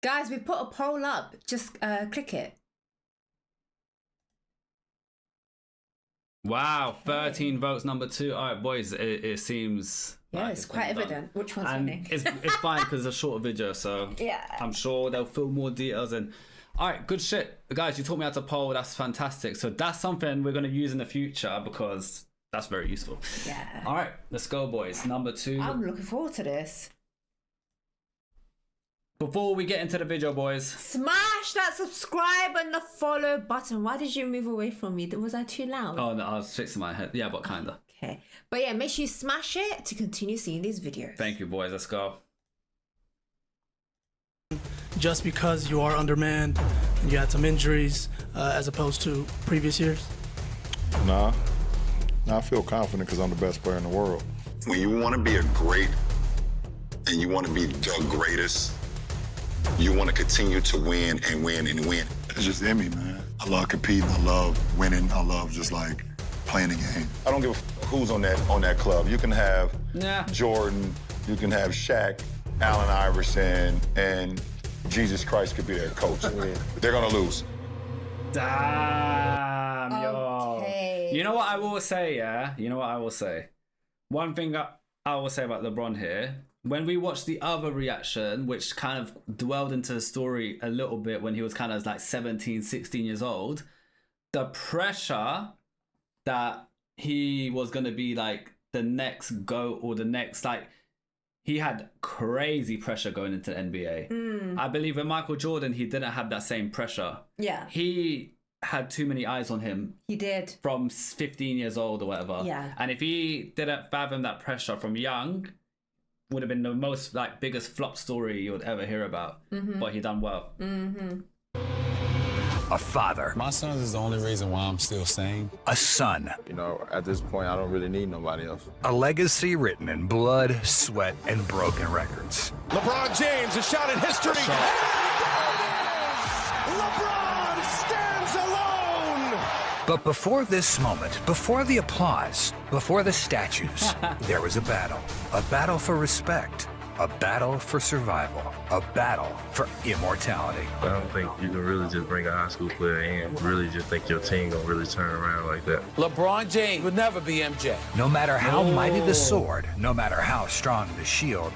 Guys, we put a poll up. Just click it. Wow, 13 votes, number 2. All right, boys, it seems... Yeah, like it's quite evident which one's and winning. it's fine because it's a shorter video, so yeah, I'm sure they'll fill more details in. All right, good shit. Guys, you taught me how to poll. That's fantastic. So that's something we're going to use in the future because that's very useful. Yeah. All right, let's go, boys. Number 2. I'm looking forward to this. Before we get into the video, boys, smash that subscribe and the follow button. Why did you move away from me? Was I too loud? Oh no, I was fixing my head. Yeah, but kinda. Okay, but yeah, make sure you smash it to continue seeing these videos. Thank you, boys. Let's go. Just because you are undermanned and you had some injuries as opposed to previous years? Nah, I feel confident because I'm the best player in the world. When you want to be a great and you want to be the greatest, you want to continue to win and win and win. It's just in me, man. I love competing. I love winning. I love just like playing the game. I don't give a who's on that club. You can have Jordan, you can have Shaq, Allen Iverson, and Jesus Christ could be their coach. They're gonna lose. Damn, yo. Okay. You know what I will say, yeah? You know what I will say? One thing I will say about LeBron here, when we watched the other reaction, which kind of dwelled into the story a little bit when he was kind of like 17, 16 years old, the pressure that he was going to be like the next GOAT or the next, like, he had crazy pressure going into the NBA. I believe with Michael Jordan, he didn't have that same pressure. Yeah. He had too many eyes on him. He did. From 15 years old or whatever. Yeah. And if he didn't fathom that pressure from young, would have been the most like biggest flop story you would ever hear about. But he done well. A father. My son is the only reason why I'm still sane. A son. You know, at this point, I don't really need nobody else. A legacy written in blood, sweat, and broken records. LeBron James, a shot at history. LeBron stands alone. But before this moment, before the applause, before the statues, there was a battle for respect, a battle for survival, a battle for immortality. I don't think you can really just bring a high school player in, really just think your team gonna really turn around like that. LeBron James would never be MJ. No matter how mighty the sword, no matter how strong the shield,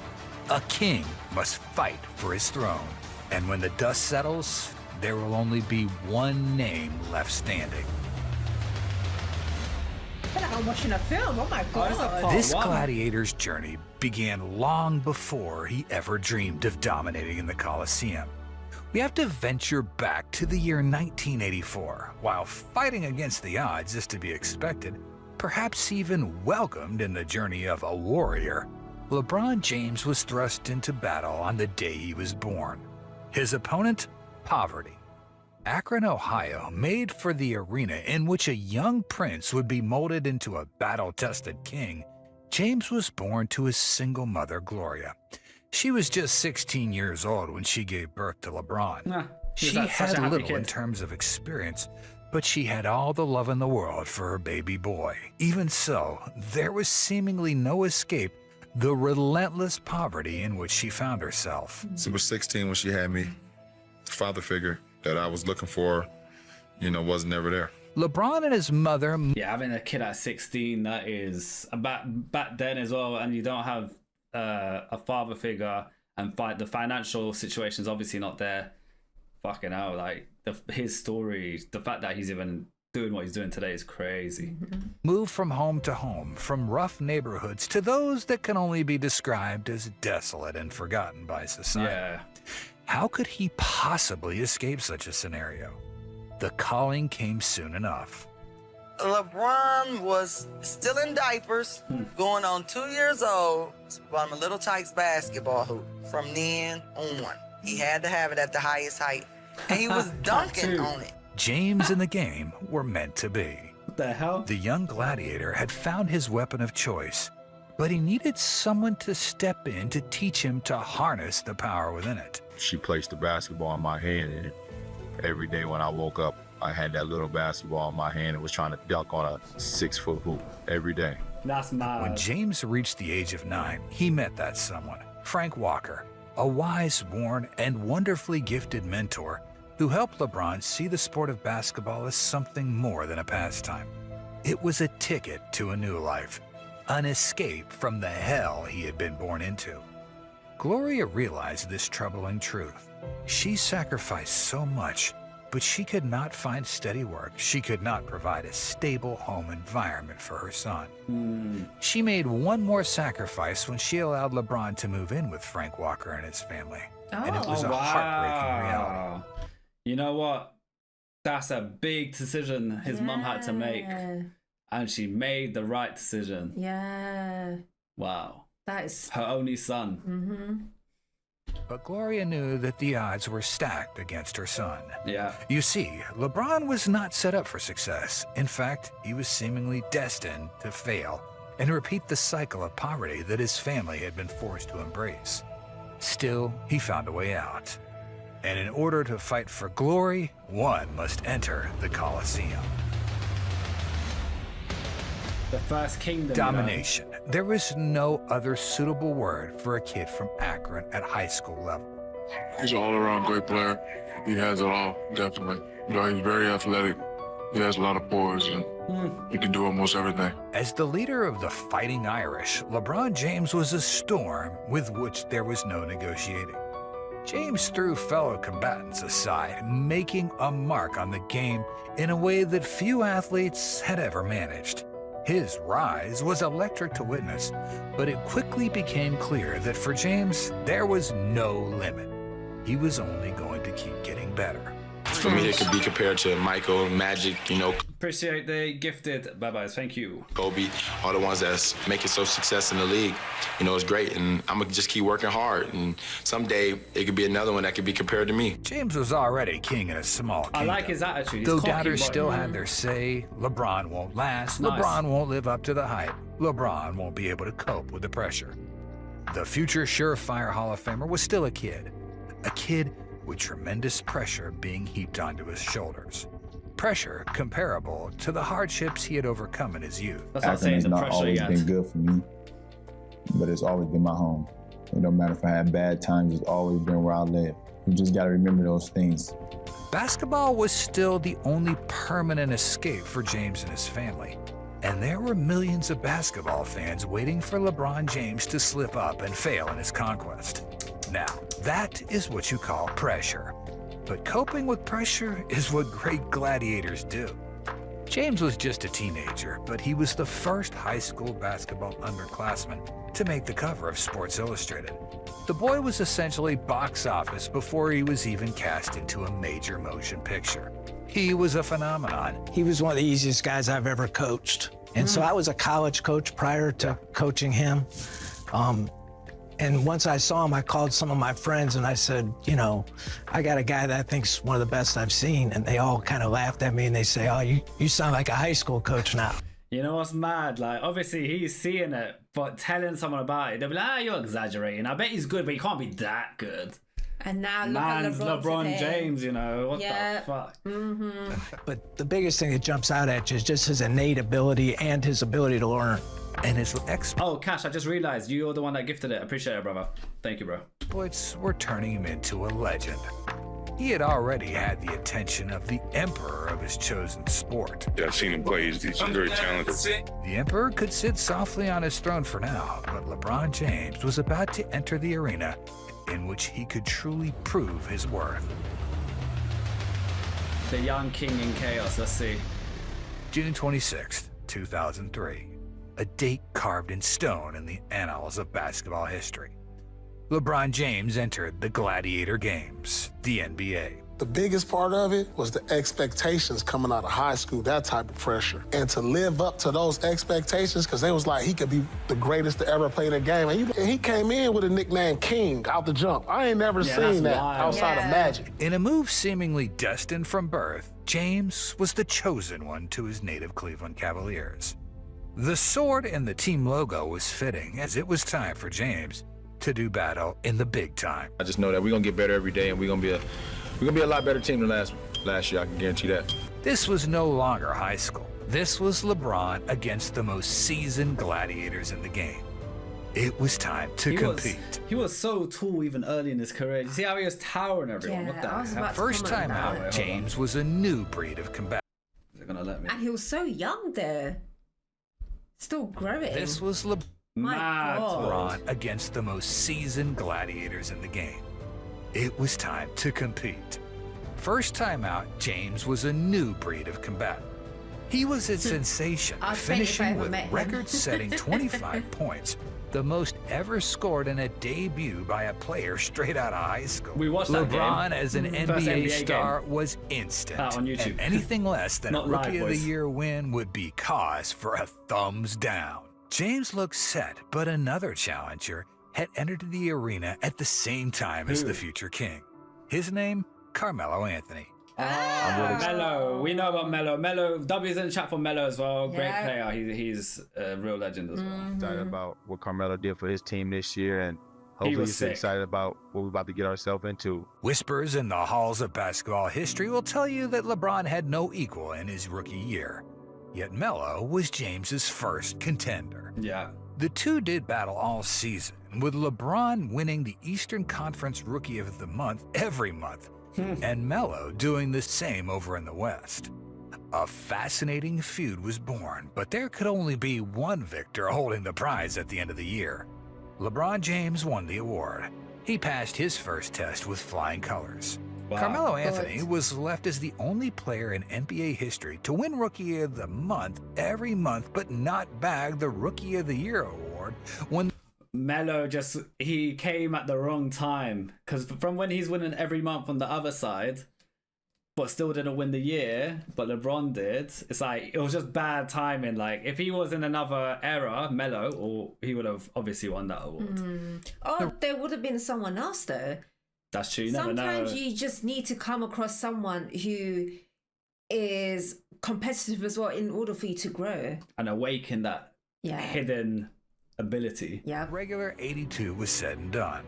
a king must fight for his throne. And when the dust settles, there will only be one name left standing. I feel like I'm watching a film. Oh my god. This gladiator's journey began long before he ever dreamed of dominating in the Colosseum. We have to venture back to the year 1984. While fighting against the odds is to be expected, perhaps even welcomed in the journey of a warrior, LeBron James was thrust into battle on the day he was born. His opponent? Poverty. Akron, Ohio, made for the arena in which a young prince would be molded into a battle-tested king. James was born to his single mother, Gloria. She was just 16 years old when she gave birth to LeBron. She had little in terms of experience, but she had all the love in the world for her baby boy. Even so, there was seemingly no escape the relentless poverty in which she found herself. She was 16 when she had me. The father figure that I was looking for, you know, was never there. LeBron and his mother... Yeah, having a kid at 16, that is... Back then as well, and you don't have a father figure, and the financial situation's obviously not there. Fucking hell, like, his story, the fact that he's even doing what he's doing today is crazy. Moved from home to home, from rough neighborhoods to those that can only be described as desolate and forgotten by society. Yeah. How could he possibly escape such a scenario? The calling came soon enough. LeBron was still in diapers, going on 2 years old, bought him a Little Tikes basketball hoop. From then on, he had to have it at the highest height, and he was dunking on it. James and the game were meant to be. What the hell? The young gladiator had found his weapon of choice, but he needed someone to step in to teach him to harness the power within it. She placed the basketball in my hand, and every day when I woke up, I had that little basketball in my hand and was trying to dunk on a 6-foot hoop every day. That's mad. When James reached the age of 9, he met that someone, Frank Walker. a wise, worn, and wonderfully gifted mentor who helped LeBron see the sport of basketball as something more than a pastime. It was a ticket to a new life, an escape from the hell he had been born into. Gloria realized this troubling truth. She sacrificed so much, but she could not find steady work. She could not provide a stable home environment for her son. She made one more sacrifice when she allowed LeBron to move in with Frank Walker and his family. And it was a heartbreaking reality. You know what? That's a big decision his mum had to make. And she made the right decision. Yeah. Wow. That is her only son. Mm-hmm. But Gloria knew that the odds were stacked against her son. Yeah. You see, LeBron was not set up for success. In fact, he was seemingly destined to fail and repeat the cycle of poverty that his family had been forced to embrace. Still, he found a way out. And in order to fight for glory, one must enter the Coliseum. The first kingdom. Domination. There was no other suitable word for a kid from Akron at high school level. He's an all-around great player. He has it all, definitely. You know, he's very athletic. He has a lot of poise, and he can do almost everything. As the leader of the Fighting Irish, LeBron James was a storm with which there was no negotiating. James threw fellow combatants aside, making a mark on the game in a way that few athletes had ever managed. His rise was electric to witness, but it quickly became clear that for James, there was no limit. He was only going to keep getting better. For me, it could be compared to Michael, Magic, you know. Appreciate the gifted bye-byes. Thank you. Kobe, all the ones that's making so success in the league. You know, it's great, and I'm going to just keep working hard, and someday it could be another one that could be compared to me. James was already king in a small kingdom. I like his attitude. Though doubters still had their say, LeBron won't last, Nice. LeBron won't live up to the hype, LeBron won't be able to cope with the pressure. The future surefire Hall of Famer was still a kid with tremendous pressure being heaped onto his shoulders. Pressure comparable to the hardships he had overcome in his youth. That's not saying Akron the has not pressure always yet. been good for me, but it's always been my home. It don't matter if I had bad times, it's always been where I live. You just gotta remember those things. Basketball was still the only permanent escape for James and his family. And there were millions of basketball fans waiting for LeBron James to slip up and fail in his conquest. Now, that is what you call pressure. But coping with pressure is what great gladiators do. James was just a teenager, but he was the first high school basketball underclassman to make the cover of Sports Illustrated. The boy was essentially box office before he was even cast into a major motion picture. He was a phenomenon. He was one of the easiest guys I've ever coached. And so I was a college coach prior to coaching him. And once I saw him, I called some of my friends and I said, you know, I got a guy that I think's one of the best I've seen. And they all kind of laughed at me and they say, oh, you sound like a high school coach now. You know what's mad? Like, obviously he's seeing it, but telling someone about it, they'll be like, you're exaggerating. I bet he's good, but he can't be that good. And now look Man's at LeBron James, you know, what Yeah. the fuck? But the biggest thing that jumps out at you is just his innate ability and his ability to learn. And his Oh, Cash, I just realized you're the one that gifted it. Appreciate it, brother. Thank you, bro. exploits were turning him into a legend. He had already had the attention of the emperor of his chosen sport. Yeah, I've seen him play. He's very talented. The emperor could sit softly on his throne for now, but LeBron James was about to enter the arena in which he could truly prove his worth. The young king in chaos. Let's see. June 26th, 2003. A date carved in stone in the annals of basketball history. LeBron James entered the Gladiator Games, the NBA. The biggest part of it was the expectations coming out of high school, that type of pressure. And to live up to those expectations, because they was like, he could be the greatest to ever play the game. And he came in with a nickname King out the jump. I ain't never seen that outside of Magic. In a move seemingly destined from birth, James was the chosen one to his native Cleveland Cavaliers. The sword and the team logo was fitting, as it was time for James to do battle in the big time. I just know that we're going to get better every day, and we're going to be a lot better team than last year. I can guarantee that. This was no longer high school. This was LeBron against the most seasoned gladiators in the game. It was time to compete. He was so tall even early in his career. You see how he was towering everyone? Yeah, What the I was hell? about to First comment time on out, that. James was a new breed of combatant. They're gonna let me. And he was so young there. Still growing. This was My God. LeBron against the most seasoned gladiators in the game. It was time to compete. First time out, James was a new breed of combatant. He was a sensation, I'd faint if I finishing ever with met him. record-setting 25 points, the most ever scored in a debut by a player straight out of high school. We watched that LeBron game. as an First NBA NBA star game. was instant. On YouTube. And anything less than a Not live, Rookie of the boys. Year win would be cause for a thumbs down. James looked set, but another challenger had entered the arena at the same time as Who? the future king. His name, Carmelo Anthony. Melo. We know about Melo. Melo, W's in the chat for Melo as well. Great Yeah. player. He's a real legend as well. Excited about what Carmelo did for his team this year, and hopefully was he's sick. excited about what we're about to get ourselves into. Whispers in the halls of basketball history will tell you that LeBron had no equal in his rookie year. Yet Melo was James's first contender. Yeah. The two did battle all season, with LeBron winning the Eastern Conference Rookie of the Month every month, and Melo doing the same over in the West. A fascinating feud was born, but there could only be one victor holding the prize at the end of the year. LeBron James won the award. He passed his first test with flying colors. Wow. Carmelo Anthony was left as the only player in NBA history to win Rookie of the Month every month, but not bag the Rookie of the Year award when Melo he came at the wrong time, because from when he's winning every month on the other side, but still didn't win the year, but LeBron did. It's like it was just bad timing. Like if he was in another era, Melo, or he would have obviously won that award. Oh, there would have been someone else though. That's true. You never Sometimes know. you just need to come across someone who is competitive as well in order for you to grow. And awaken that Yeah. hidden ability. Yeah. regular 82 was said and done.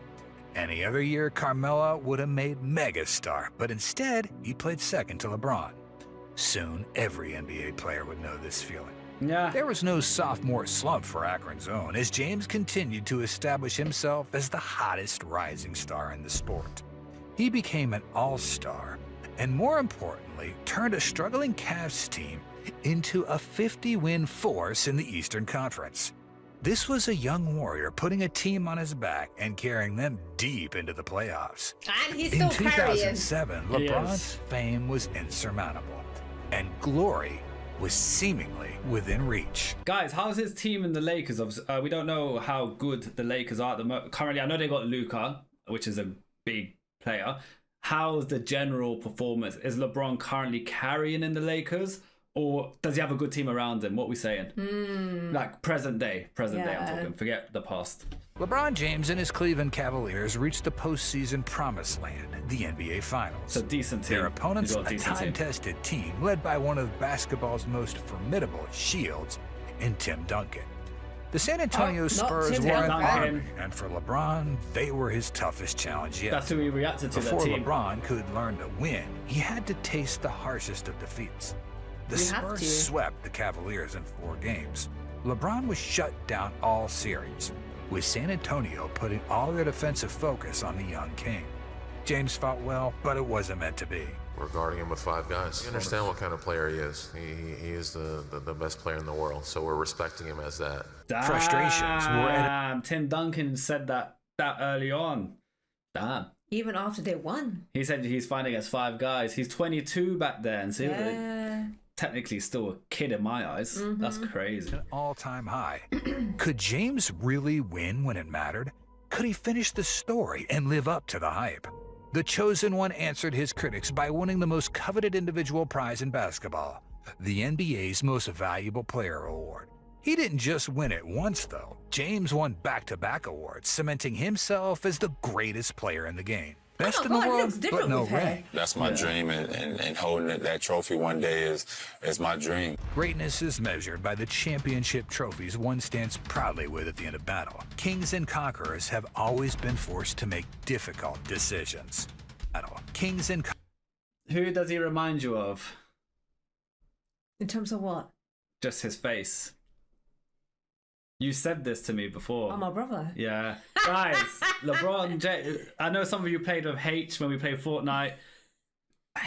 Any other year, Carmelo would have made megastar, but instead, he played second to LeBron. Soon, every NBA player would know this feeling. Yeah. There was no sophomore slump for Akron's own, as James continued to establish himself as the hottest rising star in the sport. He became an all-star, and more importantly, turned a struggling Cavs team into a 50-win force in the Eastern Conference. This was a young warrior putting a team on his back and carrying them deep into the playoffs. And he's In still carrying. 2007, He LeBron's is. fame was insurmountable, and glory was seemingly within reach. Guys, how's his team in the Lakers? We don't know how good the Lakers are at the moment. Currently, I know they got Luka, which is a big player. How's the general performance? Is LeBron currently carrying in the Lakers? Or does he have a good team around him? What are we saying? Like present day I'm Yeah. talking. Forget the past. LeBron James and his Cleveland Cavaliers reached the postseason promised land, the NBA Finals. It's a decent team. Their opponents, He's got a decent team. time-tested team led by one of basketball's most formidable shields in Tim Duncan. The San Antonio not Spurs Tim were an Duncan. army, and for LeBron, they were his toughest challenge yet. That's who he reacted to, Before that team. LeBron could learn to win, he had to taste the harshest of defeats. The You have Spurs to. swept the Cavaliers in 4 games. LeBron was shut down all series, with San Antonio putting all their defensive focus on the young king. James fought well, but it wasn't meant to be. We're guarding him with 5 guys. We understand what kind of player he is. He is the best player in the world, so we're respecting him as that. Frustrations were at Tim Duncan said that early on. Damn. Even after they won. He said he's fighting against 5 guys. He's 22 back then, so he was Yeah. technically still a kid in my eyes. That's crazy. an all-time high. Could James really win when it mattered? Could he finish the story and live up to the hype? The chosen one answered his critics by winning the most coveted individual prize in basketball, the NBA's Most Valuable Player Award. He didn't just win it once, though. James won back-to-back awards, cementing himself as the greatest player in the game. Best in the God, he world, looks different but no with hair. ring. That's my dream, and holding that trophy one day is my dream. Greatness is measured by the championship trophies one stands proudly with at the end of battle. Kings and conquerors have always been forced to make difficult decisions. Kings and Who does he remind you of? In terms of what? Just his face. You said this to me before. Oh, my brother. Yeah. Guys, LeBron James. I know some of you played with H when we played Fortnite.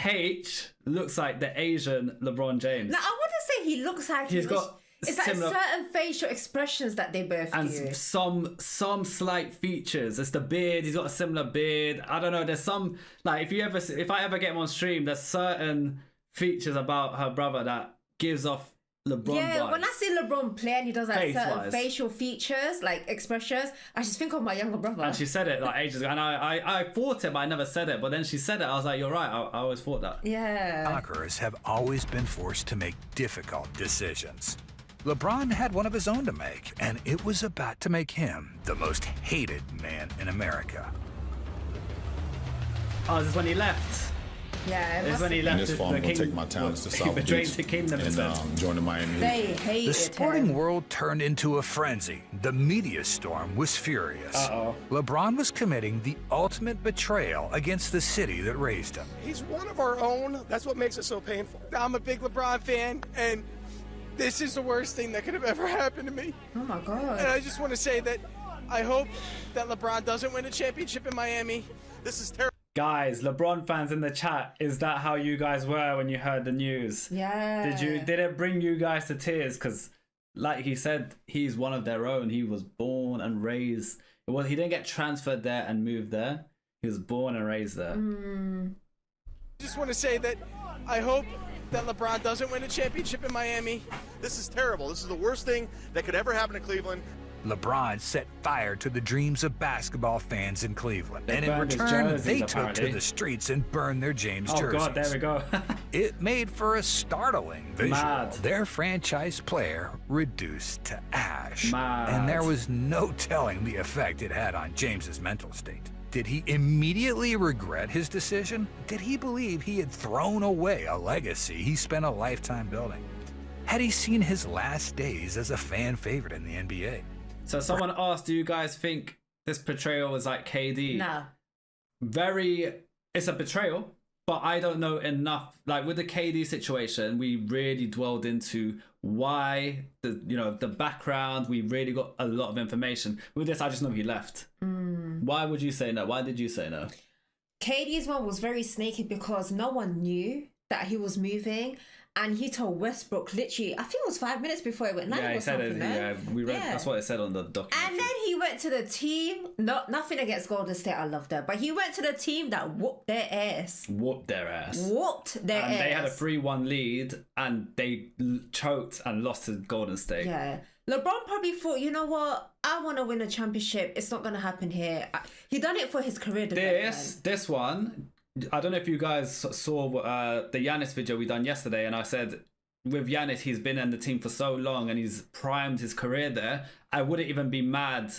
H looks like the Asian LeBron James. Now, I wouldn't say he looks like He's got it's like similar, certain facial expressions that they both and do. some slight features. It's the beard. He's got a similar beard. I don't know. There's some, like, if I ever get him on stream, there's certain features about her brother that gives off LeBron vibes. When I see LeBron play and he does like certain Face-wise. facial features, like expressions, I just think of my younger brother. And she said it like ages ago, and I thought it, but I never said it. But then she said it. I was like, "You're right. I always thought that." Yeah. Conquerors have always been forced to make difficult decisions. LeBron had one of his own to make, and it was about to make him the most hated man in America. Oh, this is when he left. Yeah, This is when he left. And this fall, I'm going to take my talents to South betrayed Beach the kingdom and join the Miami Heat. They hated The sporting him. world turned into a frenzy. The media storm was furious. LeBron was committing the ultimate betrayal against the city that raised him. He's one of our own. That's what makes it so painful. I'm a big LeBron fan, and this is the worst thing that could have ever happened to me. Oh my God. And I just want to say that I hope that LeBron doesn't win a championship in Miami. This is terrible. Guys, LeBron fans in the chat, is that how you guys were when you heard the news? Yeah. Did it bring you guys to tears? Because, like he said, he's one of their own. He was born and raised. He didn't get transferred there and moved there. He was born and raised there. I just want to say that I hope that LeBron doesn't win a championship in Miami. This is terrible. This is the worst thing that could ever happen to Cleveland. LeBron set fire to the dreams of basketball fans in Cleveland. They And in burned his return, jerseys, they took apparently. to the streets and burned their James Oh, jerseys. God, there we go. It made for a startling visual. Mad. Their franchise player reduced to ash. Mad. And there was no telling the effect it had on James's mental state. Did he immediately regret his decision? Did he believe he had thrown away a legacy he spent a lifetime building? Had he seen his last days as a fan favorite in the NBA? So someone asked, do you guys think this portrayal was like KD? No. It's a betrayal, but I don't know enough. Like with the KD situation, we really dwelled into why, the background. We really got a lot of information. With this, I just know he left. Why would you say no? Why did you say no? KD's one was very snaky because no one knew that he was moving. And he told Westbrook literally, I think it was 5 minutes before it went live. Yeah, he or said it. something, no? Yeah, we read. Yeah. That's what it said on the documentary. And then he went to the team. Nothing against Golden State, I love them. But he went to the team that whooped their ass. Whooped their ass. Whooped their and ass. they had a 3-1 lead, and they choked and lost to Golden State. Yeah. LeBron probably thought, you know what? I want to win a championship. It's not going to happen here. He done it for his career development. This one, I don't know if you guys saw the Yanis video we done yesterday, and I said, with Yanis, he's been in the team for so long and he's primed his career there. I wouldn't even be mad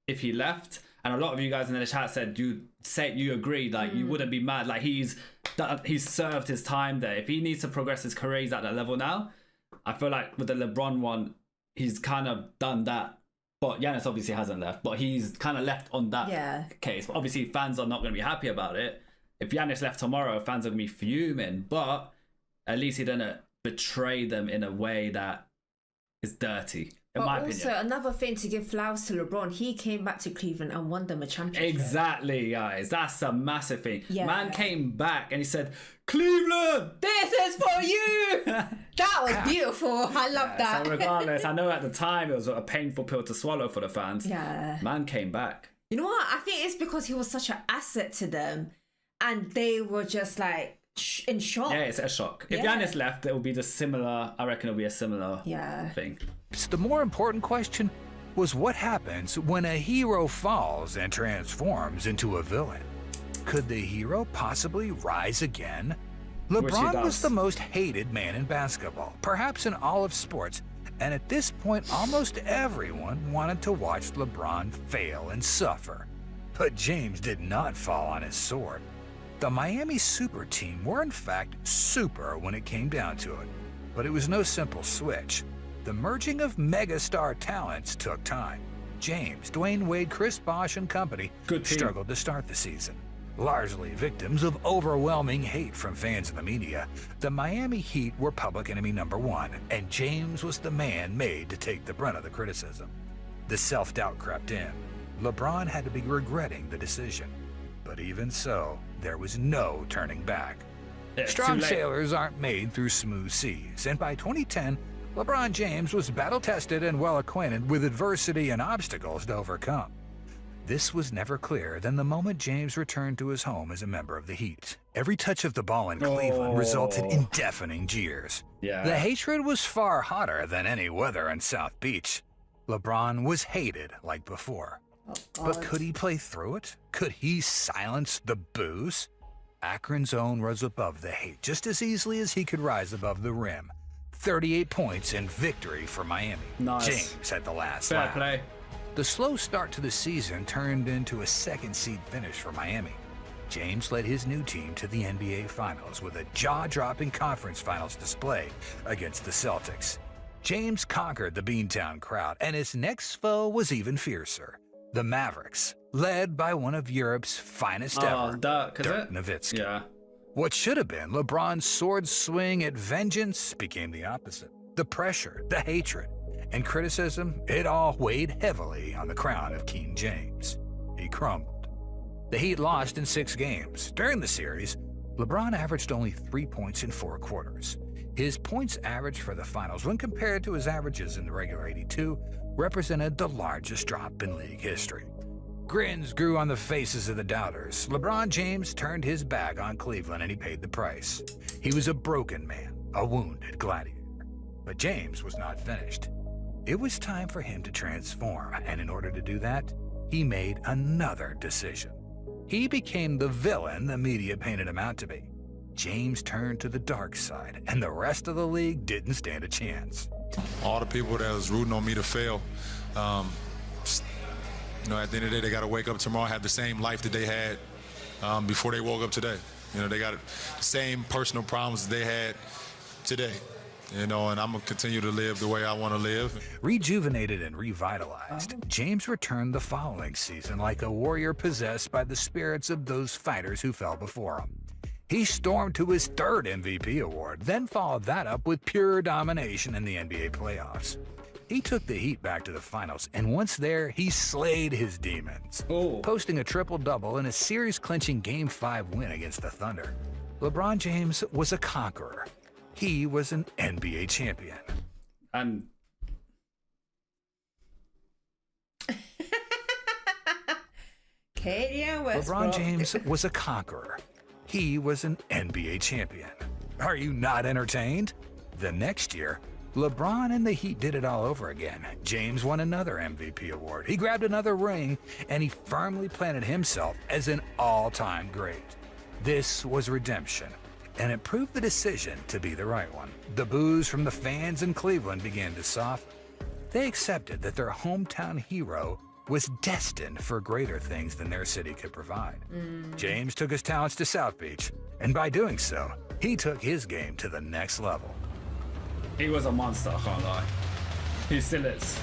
if he left. And a lot of you guys in the chat said you agreed, like you wouldn't be mad. Like he's served his time there. If he needs to progress his career, he's at that level now. I feel like with the LeBron one, he's kind of done that. But Giannis obviously hasn't left, but he's kind of left on that case. But obviously fans are not going to be happy about it. If Giannis left tomorrow, fans are going to be fuming. But at least he didn't betray them in a way that is dirty, in my opinion. Also, another thing to give flowers to LeBron, he came back to Cleveland and won them a championship. Exactly, guys. That's a massive thing. Yeah. Man came back and he said, Cleveland! This is for you! That was beautiful. I love that. So regardless, I know at the time it was a painful pill to swallow for the fans. Yeah. Man came back. You know what? I think it's because he was such an asset to them and they were just like, in shock. Yeah, it's a shock. If Giannis left, it would be I reckon it'll be a similar thing. The more important question was what happens when a hero falls and transforms into a villain. Could the hero possibly rise again? LeBron was the most hated man in basketball, perhaps in all of sports, and at this point almost everyone wanted to watch LeBron fail and suffer. But James did not fall on his sword. The Miami super team were in fact super when it came down to it, but it was no simple switch. The merging of megastar talents took time. James, Dwayne Wade, Chris Bosh and company struggled to start the season. Largely victims of overwhelming hate from fans and the media, the Miami Heat were public enemy number one, and James was the man made to take the brunt of the criticism. The self-doubt crept in. LeBron had to be regretting the decision. But even so, there was no turning back. Strong sailors aren't made through smooth seas, and by 2010, LeBron James was battle-tested and well-acquainted with adversity and obstacles to overcome. This was never clearer than the moment James returned to his home as a member of the Heat. Every touch of the ball in Cleveland resulted in deafening jeers. The hatred was far hotter than any weather in South Beach. LeBron was hated like before. But could he play through it? Could he silence the boos? Akron's own rose above the hate just as easily as he could rise above the rim. 38 points in victory for Miami. Nice. James had the last Fair laugh. play. The slow start to the season turned into a second-seed finish for Miami. James led his new team to the NBA Finals with a jaw-dropping conference finals display against the Celtics. James conquered the Beantown crowd, and his next foe was even fiercer. The Mavericks, led by one of Europe's finest ever, Dirk Nowitzki. Yeah. What should have been LeBron's sword swing at vengeance became the opposite. The pressure, the hatred, and criticism, it all weighed heavily on the crown of King James. He crumbled. The Heat lost in 6 games. During the series, LeBron averaged only 3 points in 4 quarters. His points average for the finals, when compared to his averages in the regular 82, represented the largest drop in league history. Grins grew on the faces of the doubters. LeBron James turned his back on Cleveland and he paid the price. He was a broken man, a wounded gladiator. But James was not finished. It was time for him to transform, and in order to do that, he made another decision. He became the villain the media painted him out to be. James turned to the dark side, and the rest of the league didn't stand a chance. All the people that was rooting on me to fail, at the end of the day, they got to wake up tomorrow, have the same life that they had before they woke up today. They got the same personal problems they had today. And I'm going to continue to live the way I want to live. Rejuvenated and revitalized, James returned the following season like a warrior possessed by the spirits of those fighters who fell before him. He stormed to his 3rd MVP award, then followed that up with pure domination in the NBA playoffs. He took the Heat back to the finals, and once there, he slayed his demons, posting a triple-double in a series-clinching Game 5 win against the Thunder. LeBron James was a conqueror. He was an NBA champion. And LeBron James was a conqueror. He was an NBA champion. Are you not entertained? The next year, LeBron and the Heat did it all over again. James won another MVP award. He grabbed another ring, and he firmly planted himself as an all-time great. This was redemption, and it proved the decision to be the right one. The boos from the fans in Cleveland began to soften. They accepted that their hometown hero was destined for greater things than their city could provide. James took his talents to South Beach, and by doing so, he took his game to the next level. He was a monster, I can't lie. He still is.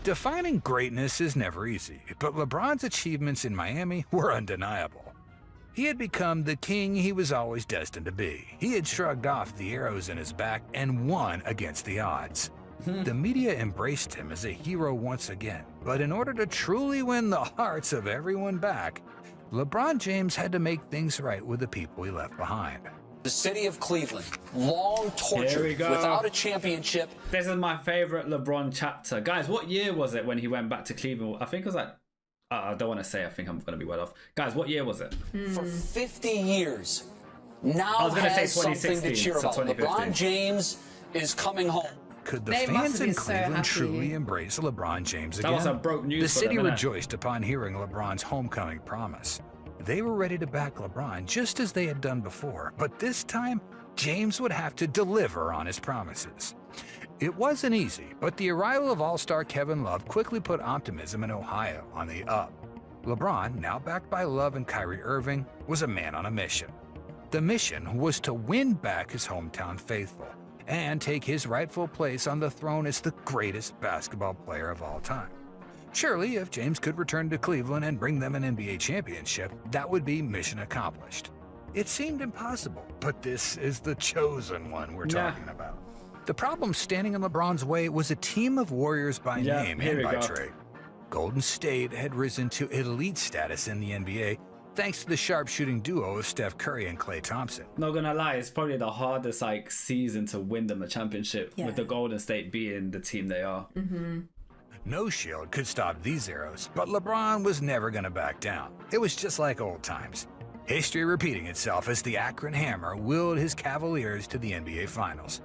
Defining greatness is never easy, but LeBron's achievements in Miami were undeniable. He had become the king he was always destined to be. He had shrugged off the arrows in his back and won against the odds. The media embraced him as a hero once again, but in order to truly win the hearts of everyone back, LeBron James had to make things right with the people he left behind. The city of Cleveland, long tortured without a championship. This is my favorite LeBron chapter. Guys, what year was it when he went back to Cleveland? I think it was like, I don't want to say, I think I'm going to be well off. Guys, what year was it? For 50 years. Now I was gonna has say something to cheer so about. 2015. LeBron James is coming home. Could the They must fans have in been so Cleveland happy. truly embrace LeBron James again? That was a broke news The for city them, innit? rejoiced upon hearing LeBron's homecoming promise. They were ready to back LeBron just as they had done before, but this time, James would have to deliver on his promises. It wasn't easy, but the arrival of All-Star Kevin Love quickly put optimism in Ohio on the up. LeBron, now backed by Love and Kyrie Irving, was a man on a mission. The mission was to win back his hometown faithful and take his rightful place on the throne as the greatest basketball player of all time. Surely, if James could return to Cleveland and bring them an NBA championship, that would be mission accomplished. It seemed impossible, but this is the chosen one we're talking about. The problem standing in LeBron's way was a team of warriors by name and by trade. Golden State had risen to elite status in the NBA thanks to the sharpshooting duo of Steph Curry and Klay Thompson. Not gonna lie, it's probably the hardest season to win them a championship, with the Golden State being the team they are. No shield could stop these arrows, but LeBron was never going to back down. It was just like old times. History repeating itself as the Akron Hammer willed his Cavaliers to the NBA Finals.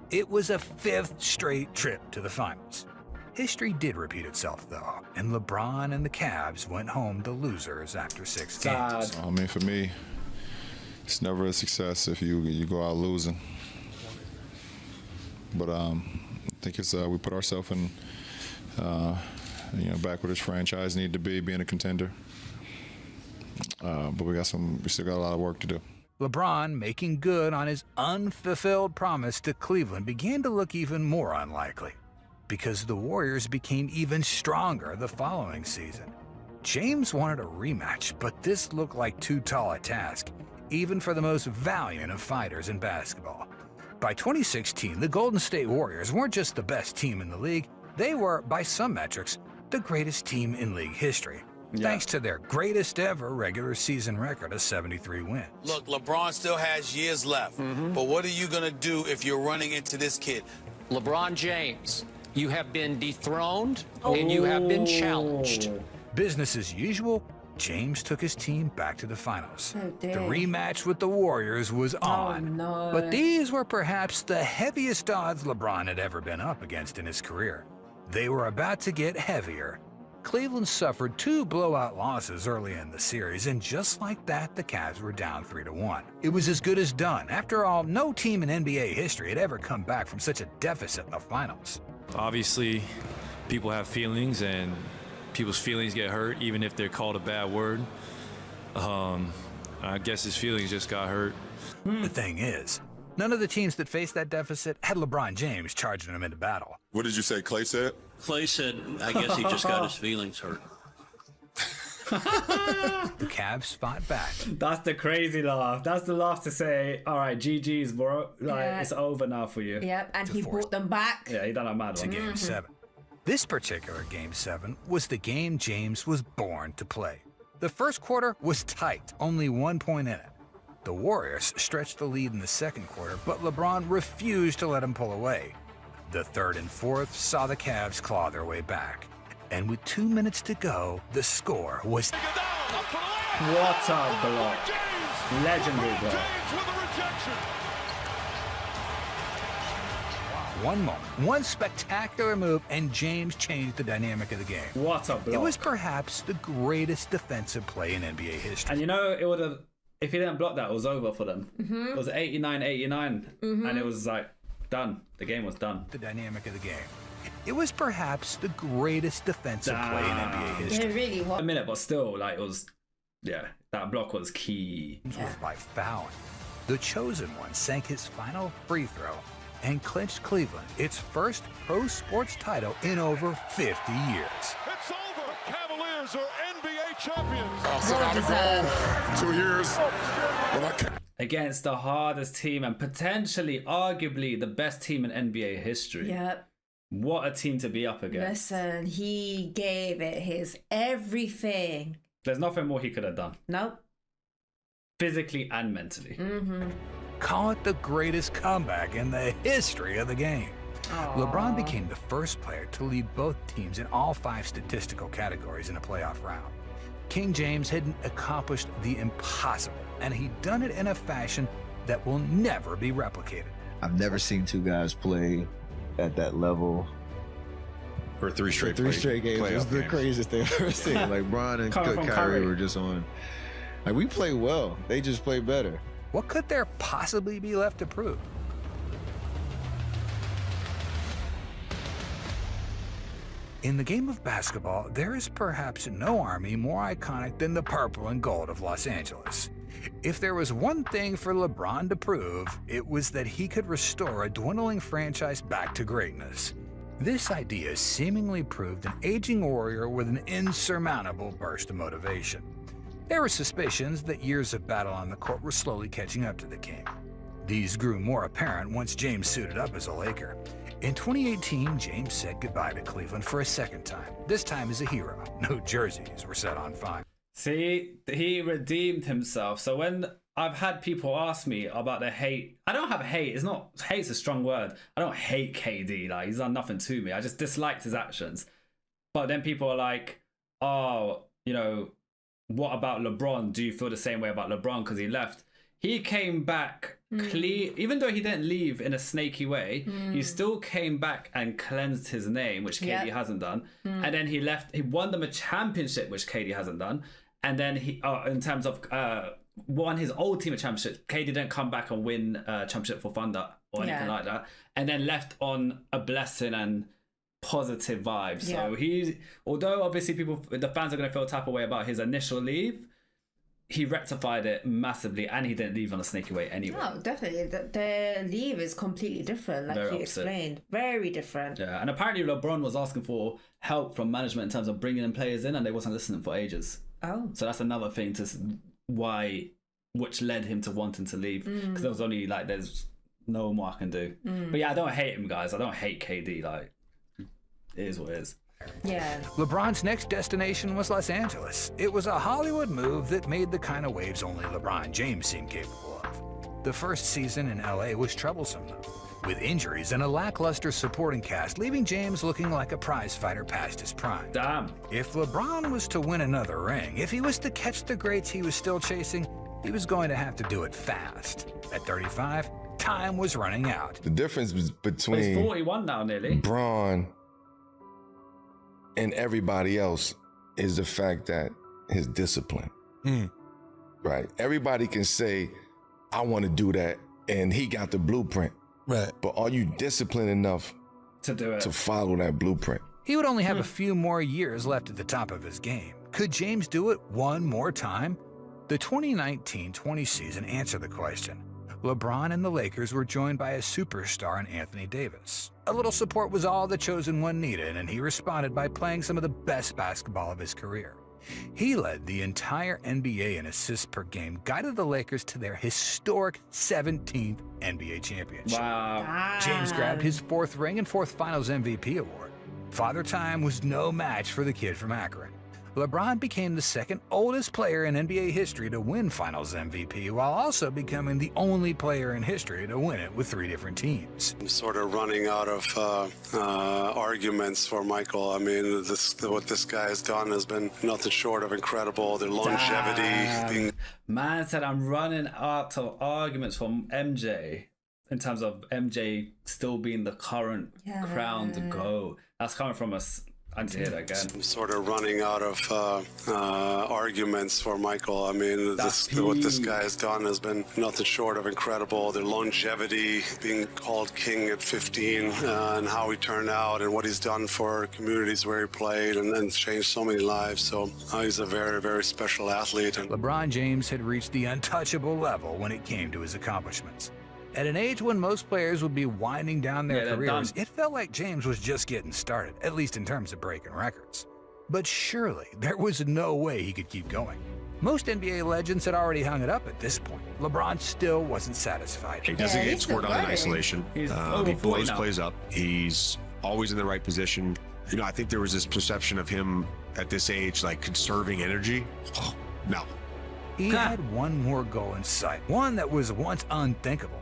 It was a 5th straight trip to the Finals. History did repeat itself, though, and LeBron and the Cavs went home the losers after 6 games. I mean, for me, it's never a success if you go out losing. But I think it's we put ourselves in, back where this franchise needed to be, being a contender. But we still got a lot of work to do. LeBron making good on his unfulfilled promise to Cleveland began to look even more unlikely, because the Warriors became even stronger the following season. James wanted a rematch, but this looked like too tall a task, even for the most valiant of fighters in basketball. By 2016, the Golden State Warriors weren't just the best team in the league, they were, by some metrics, the greatest team in league history, thanks to their greatest ever regular season record of 73 wins. Look, LeBron still has years left, but what are you going to do if you're running into this kid? LeBron James, you have been dethroned and you have been challenged. Business as usual, James took his team back to the finals. The dear. rematch with the Warriors was on, no. but these were perhaps the heaviest odds LeBron had ever been up against in his career. They were about to get heavier. Cleveland suffered 2 blowout losses early in the series, and just like that, the Cavs were down 3-1. It was as good as done. After all, no team in NBA history had ever come back from such a deficit in the finals. Obviously, people have feelings, and people's feelings get hurt, even if they're called a bad word. I guess his feelings just got hurt. The thing is, none of the teams that faced that deficit had LeBron James charging them into battle. What did you say, Klay said? Klay said, I guess he just got his feelings hurt. The Cavs fought back. That's the crazy laugh. That's the laugh to say, all right, GG's, bro. It's over now for you. Yep, and he brought them back. Yeah, he done a mad To one. Game 7. This particular Game 7 was the game James was born to play. The first quarter was tight, only 1 point in it. The Warriors stretched the lead in the second quarter, but LeBron refused to let him pull away. The third and fourth saw the Cavs claw their way back. And with 2 minutes to go, the score was... What a block. Legendary block. One moment, one spectacular move, and James changed the dynamic of the game. What a block. It was perhaps the greatest defensive play in NBA history. And it would have, if he didn't block that, it was over for them. It was 89-89, and it was done. The game was done. The dynamic of the game. It was perhaps the greatest defensive play in NBA history. It really was. A minute, but still, it was, that block was key. By fouling. The chosen one sank his final free throw and clinched Cleveland its first pro sports title in over 50 years. It's over. Cavaliers are NBA champions. Well deserved. 2 years. Well, I can't. Against the hardest team and potentially, arguably, the best team in NBA history. Yep. What a team to be up against. Listen, he gave it his everything. There's nothing more he could have done. Nope. Physically and mentally. Call it the greatest comeback in the history of the game. Aww. LeBron became the first player to lead both teams in all 5 statistical categories in a playoff round. King James hadn't accomplished the impossible, and he'd done it in a fashion that will never be replicated. I've never seen 2 guys play at that level For 3 straight games. It's the craziest thing I've ever seen. Bron and Kyrie were just on. We play well. They just play better. What could there possibly be left to prove? In the game of basketball, there is perhaps no army more iconic than the purple and gold of Los Angeles. If there was one thing for LeBron to prove, it was that he could restore a dwindling franchise back to greatness. This idea seemingly proved an aging warrior with an insurmountable burst of motivation. There were suspicions that years of battle on the court were slowly catching up to the king. These grew more apparent once James suited up as a Laker. In 2018, James said goodbye to Cleveland for a second time, this time as a hero. No jerseys were set on fire. See, he redeemed himself. So when I've had people ask me about the hate, I don't have hate. Hate's a strong word. I don't hate KD. Like, he's done nothing to me. I just disliked his actions. But then people are like, oh, you know, what about LeBron? Do you feel the same way about LeBron because he left? He came back clean, even though he didn't leave in a snaky way. He still came back and cleansed his name, which KD hasn't done. And then he left. He won them a championship, which KD hasn't done. And then he, in terms of won his old team a championship. KD didn't come back and win a championship for Thunder or anything like that. And then left on a blessing and positive vibes. So he's, although obviously the fans are going to feel a type of way about his initial leave, he rectified it massively, and he didn't leave on a snaky way anyway. No, definitely. The leave is completely different, like you explained. Very different. Yeah, and apparently LeBron was asking for help from management in terms of bringing in players in, and they wasn't listening for ages. Oh. So that's another thing which led him to wanting to leave, because there was only like, there's no more I can do. But yeah, I don't hate him, guys. I don't hate KD. Like, it is what it is. Yeah. LeBron's next destination was Los Angeles. It was a Hollywood move that made the kind of waves only LeBron James seemed capable of. The first season in LA was troublesome, though, with injuries and a lackluster supporting cast, leaving James looking like a prize fighter past his prime. Damn. If LeBron was to win another ring, if he was to catch the greats he was still chasing, he was going to have to do it fast. At 35, time was running out. The difference between he's 41 now, nearly. Bron and everybody else is the fact that his discipline. Right? Everybody can say, I want to do that, and he got the blueprint. Right. But are you disciplined enough to do it, to follow that blueprint? He would only have a few more years left at the top of his game. Could James do it one more time? The 2019-20 season answered the question. LeBron and the Lakers were joined by a superstar in Anthony Davis. A little support was all the chosen one needed, and he responded by playing some of the best basketball of his career. He led the entire NBA in assists per game, guided the Lakers to their historic 17th NBA championship. Wow. James grabbed his fourth ring and fourth Finals MVP award. Father Time was no match for the kid from Akron. LeBron became the second oldest player in NBA history to win Finals MVP, while also becoming the only player in history to win it with 3 different teams. I'm sort of running out of arguments for Michael. I mean, what this guy has done has been nothing short of incredible. The longevity. Man said I'm running out of arguments from MJ in terms of MJ still being the current crowned GOAT. That's coming from us. I need to hear that again. I'm sort of running out of arguments for Michael. I mean, what this guy has done has been nothing short of incredible. The longevity, being called king at 15, and how he turned out, and what he's done for communities where he played, and changed so many lives. So he's a very, very special athlete. LeBron James had reached the untouchable level when it came to his accomplishments. At an age when most players would be winding down their careers, it felt like James was just getting started, at least in terms of breaking records. But surely, there was no way he could keep going. Most NBA legends had already hung it up at this point. LeBron still wasn't satisfied. He doesn't get scored on in isolation. He blows plays up. He's always in the right position. You know, I think there was this perception of him at this age, like conserving energy. Oh, no. He had one more goal in sight, one that was once unthinkable.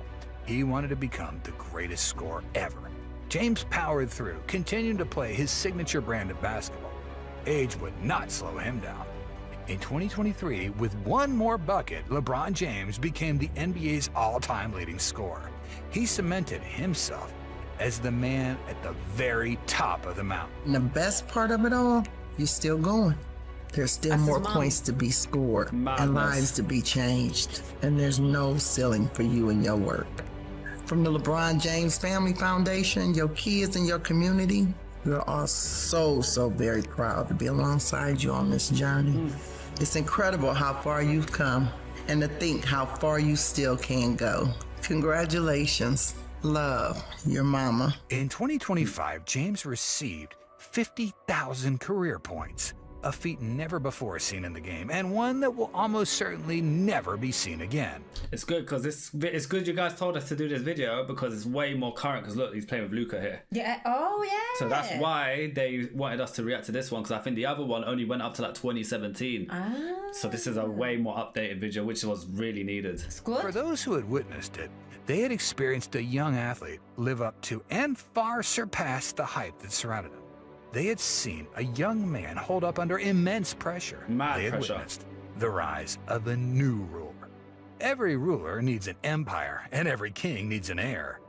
He wanted to become the greatest scorer ever. James powered through, continuing to play his signature brand of basketball. Age would not slow him down. In 2023, with one more bucket, LeBron James became the NBA's all-time leading scorer. He cemented himself as the man at the very top of the mountain. And the best part of it all, you're still going. There's still more points to be scored and lives to be changed. And there's no ceiling for you and your work. From the LeBron James Family Foundation, your kids and your community, we're all so very proud to be alongside you on this journey. It's incredible how far you've come, and to think how far you still can go. Congratulations. Love, your mama. In 2025, James received 50,000 career points, a feat never before seen in the game, and one that will almost certainly never be seen again. It's good because it's good you guys told us to do this video because it's way more current because look, he's playing with Luca here. Yeah. Oh, yeah. So that's why they wanted us to react to this one because I think the other one only went up to like 2017. So this is a way more updated video, which was really needed. For those who had witnessed it, they had experienced a young athlete live up to and far surpass the hype that surrounded him. They had seen a young man hold up under immense pressure. They had witnessed the rise of a new ruler. Every ruler needs an empire, and every king needs an heir.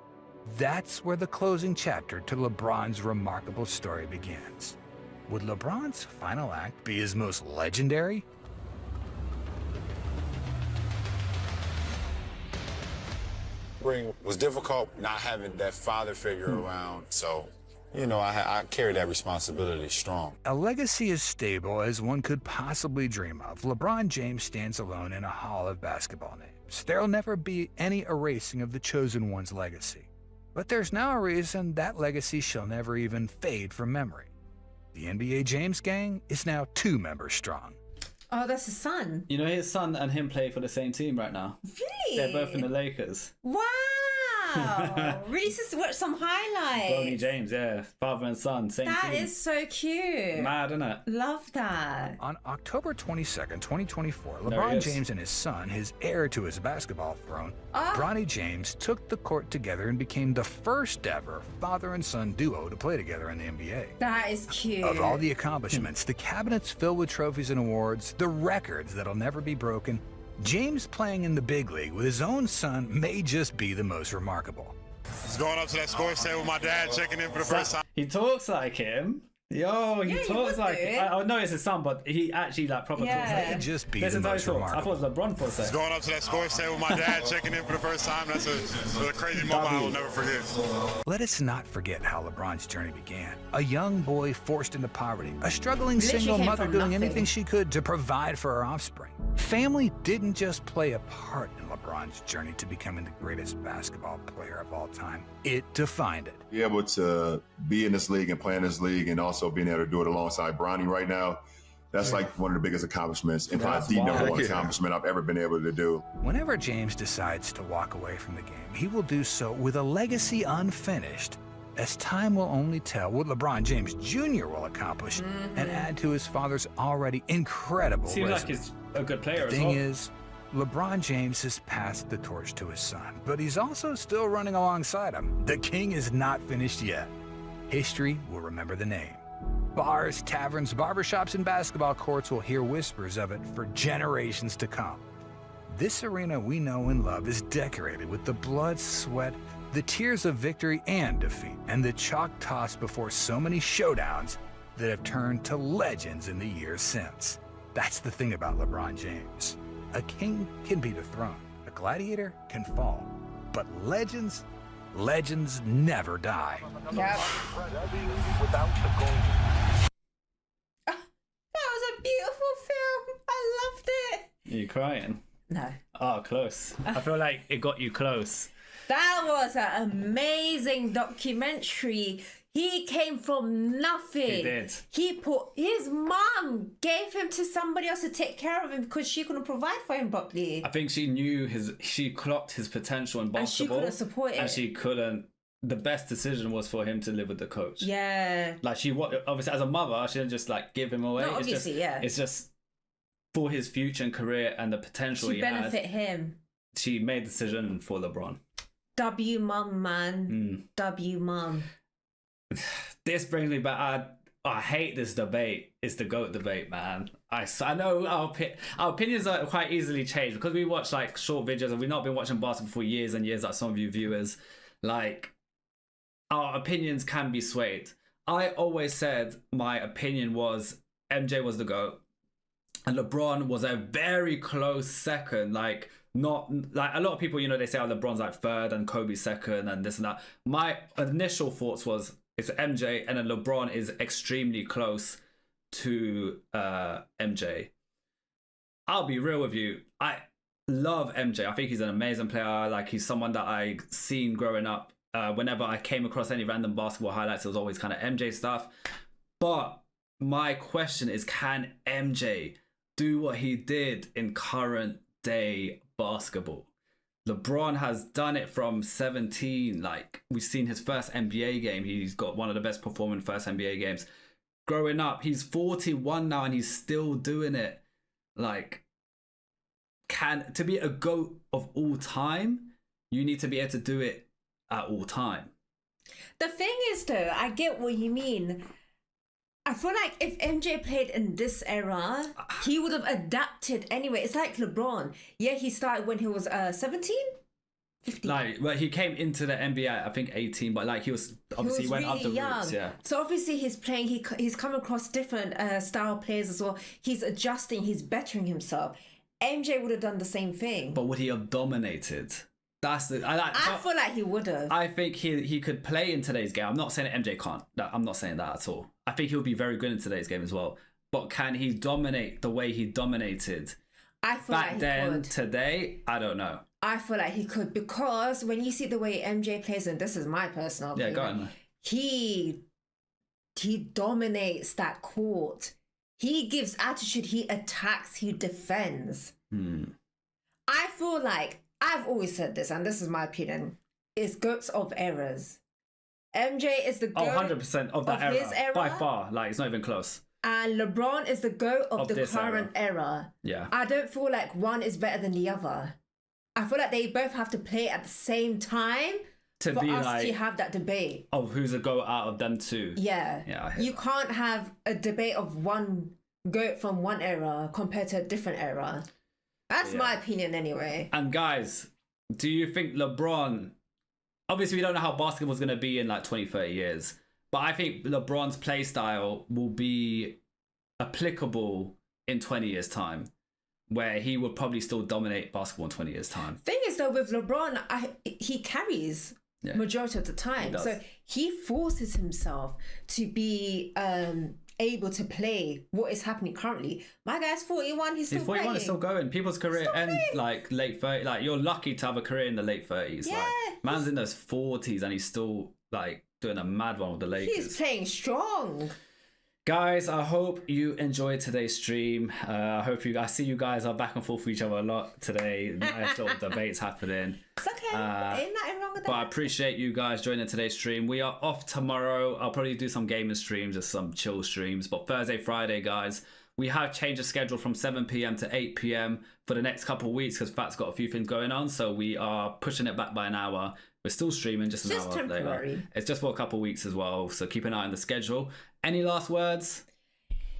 That's where the closing chapter to LeBron's remarkable story begins. Would LeBron's final act be his most legendary? It was difficult not having that father figure around, so you know, I carry that responsibility strong. A legacy as stable as one could possibly dream of, LeBron James stands alone in a hall of basketball names. There'll never be any erasing of the chosen one's legacy. But there's now a reason that legacy shall never even fade from memory. The NBA James gang is now 2 members strong. Oh, that's his son. You know, his son and him play for the same team right now. Really? They're both in the Lakers. Wow. Really, just watch some highlights. Bronny James, yeah. Father and son, same team. That is so cute. Mad, isn't it? Love that. On October 22nd, 2024, There he LeBron is. James and his son, his heir to his basketball throne, Bronny James, took the court together and became the first ever father and son duo to play together in the NBA. That is cute. Of all the accomplishments, the cabinets filled with trophies and awards, the records that'll never be broken, James playing in the big league with his own son may just be the most remarkable. Just going up to that score set with my dad, checking in for the first time. He talks like him. Yo, he talks like him. I know it's his son, but he actually like proper talks like him. May just be Listen the to how he most talks. I remarkable. thought it was LeBron for a Just second. going up to that score set with my dad, checking in for the first time. That's a crazy moment I will never forget. Let us not forget how LeBron's journey began. A young boy forced into poverty, a struggling Literally single came mother from doing nothing. anything she could to provide for her offspring. Family didn't just play a part in LeBron's journey to becoming the greatest basketball player of all time. It defined it. Be able to be in this league and play in this league and also being able to do it alongside Bronny right now, that's like one of the biggest accomplishments and probably the number one accomplishment I've ever been able to do. Whenever James decides to walk away from the game, he will do so with a legacy unfinished, as time will only tell what LeBron James Jr. will accomplish and add to his father's already incredible Seems like resume. he's a good player The as thing well. is, LeBron James has passed the torch to his son, but he's also still running alongside him. The king is not finished yet. History will remember the name. Bars, taverns, barbershops, and basketball courts will hear whispers of it for generations to come. This arena we know and love is decorated with the blood, sweat, the tears of victory and defeat, and the chalk tossed before so many showdowns that have turned to legends in the years since. That's the thing about LeBron James. A king can be dethroned, a gladiator can fall, but legends never die. Yep. That was a beautiful film. I loved it. Are you crying? No. Oh, close. I feel like it got you close. That was an amazing documentary. He came from nothing. He did. He put his mom gave him to somebody else to take care of him because she couldn't provide for him properly. I think she clocked his potential in And she basketball. couldn't support it. And she couldn't. The best decision was for him to live with the coach. Yeah. Like obviously as a mother, she didn't just like give him away. No, obviously, yeah. It's just for his future and career and the potential To he benefit has. him. She made the decision for LeBron. W mum, man. W mum. This brings me back. I hate this debate. It's the GOAT debate, man. I know our opinions are quite easily changed because we watch like short videos and we've not been watching basketball for years and years like some of you viewers. Like, our opinions can be swayed. I always said my opinion was MJ was the GOAT and LeBron was a very close second. Like, not like a lot of people, they say LeBron's like third and Kobe's second and this and that. My initial thoughts was it's MJ and then LeBron is extremely close to MJ. I'll be real with you. I love MJ. I think he's an amazing player. Like, he's someone that I seen growing up. Whenever I came across any random basketball highlights, it was always kind of MJ stuff. But my question is, can MJ do what he did in current day basketball? LeBron has done it from 17. Like, we've seen his first NBA game. He's got one of the best performing first NBA games. Growing up, he's 41 now and he's still doing it. Like, to be a GOAT of all time, you need to be able to do it at all time. The thing is, though, I get what you mean. I feel like if MJ played in this era, he would have adapted anyway. It's like LeBron. Yeah, he started when he was 17? 15. Like, well, he came into the NBA, I think 18, but like he was obviously he went really up the young. roots, yeah. So obviously he's playing. He's come across different style players as well. He's adjusting. He's bettering himself. MJ would have done the same thing. But would he have dominated? That's the. I feel like he would have. I think he could play in today's game. I'm not saying that MJ can't. I'm not saying that at all. I think he'll be very good in today's game as well. But can he dominate the way he dominated I feel back like he then, could. Today? I don't know. I feel like he could, because when you see the way MJ plays, and this is my personal opinion, go on. he dominates that court. He gives attitude. He attacks. He defends. I feel like, I've always said this, and this is my opinion, is GOATs of eras. MJ is the GOAT 100% of that his era, by far. Like, it's not even close. and LeBron is the GOAT of the current era. Yeah. I don't feel like one is better than the other. I feel like they both have to play at the same time To for be us like, to have that debate. of who's a GOAT out of them two. Yeah. Yeah, I hear You can't have a debate of one GOAT from one era compared to a different era. That's my opinion anyway. And guys, do you think LeBron... Obviously, we don't know how basketball's going to be in like 20, 30 years. But I think LeBron's play style will be applicable in 20 years' time, where he will probably still dominate basketball in 20 years' time. Thing is, though, with LeBron, he carries majority of the time. He does. So he forces himself to be able to play what is happening currently. My guy's 41, he's still 41 playing. is still going. People's career ends like late 30s. Like, you're lucky to have a career in the late 30s. Yeah, like, man's in those 40s and he's still like doing a mad one with the Lakers. He's playing strong. Guys, I hope you enjoyed today's stream. I see you guys are back and forth with each other a lot today. Nice little debates happening. It's okay. Ain't nothing wrong with But I that. appreciate you guys joining today's stream. We are off tomorrow. I'll probably do some gaming streams, just some chill streams. But Thursday, Friday, guys, we have changed the schedule from 7 p.m. to 8 p.m. for the next couple of weeks because Fat's got a few things going on. So we are pushing it back by an hour. We're still streaming just an Just hour temporary. later. It's just for a couple of weeks as well. So keep an eye on the schedule. Any last words?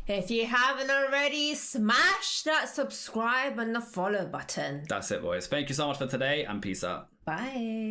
If you haven't already, smash that subscribe and the follow button. That's it, boys. Thank you so much for today and peace out. Bye.